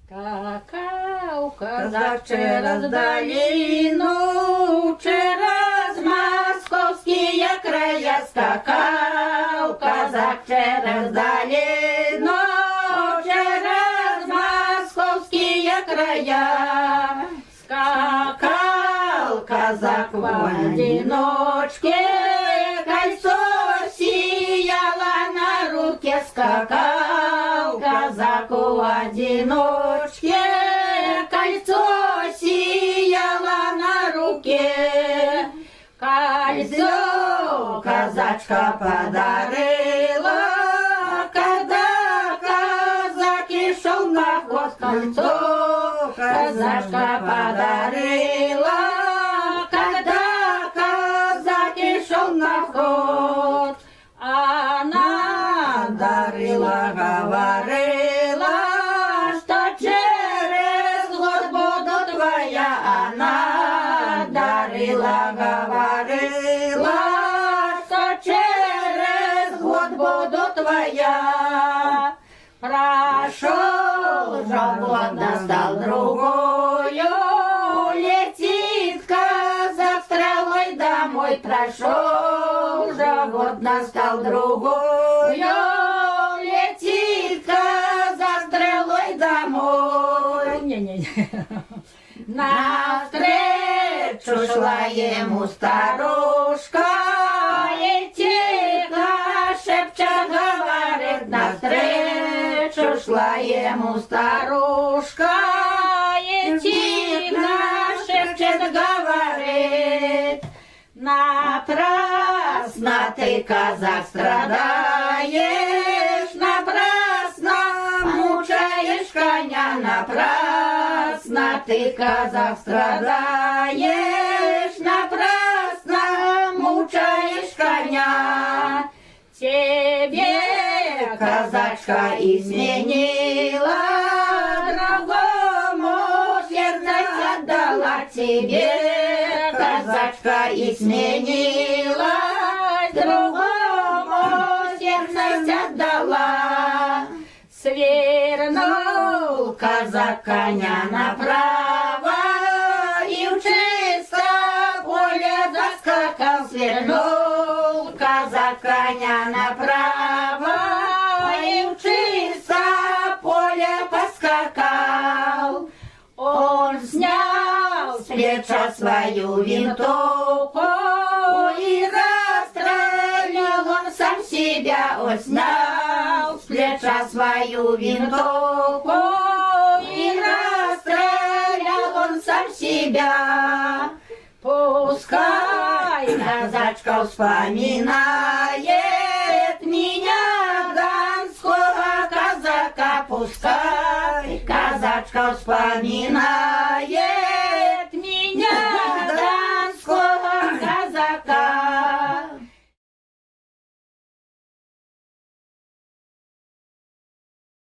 Скакал казак через долину, через московские края. Скакал казак через долину, через московские края. Скакал казак в одиночке, кольцо сияло на руке. Скакал казак в одиночке, кольцо сияло на руке. Кольцо казачка подарила, когда казак и шел на ход. Кольцо казачка подарила, когда казак и шел на ход. Она дарила, говорила, что через год буду твоя. Она дарила, говорила, что через год буду твоя. Прошел же год, настал другую, летит казак стрелой домой. Прошел же год, настал другую, летит казак стрелой домой. Навстречу шла ему старушка, и тихо шепча говорит. Навстречу шла ему старушка, и тихо шепчет, говорит. Напрасно ты, казак, страдаешь, напрасно мучаешь коня. Напрасно ты, казак, страдаешь, напрасно мучаешь коня. Тебе казачка изменила, другому сердце отдала. Тебе казачка изменила, другому сердце отдала. Свернул казак коня направо и в чисто поле заскакал. Свернул казак коня направо и в чисто поле поскакал. Он снял с плеча свою винтовку и расстрелил он сам себя. Он снял с плеча свою винтовку и расстрелил он сам себя. Пускай казачка вспоминает меня, донского казака. Пускай казачка вспоминает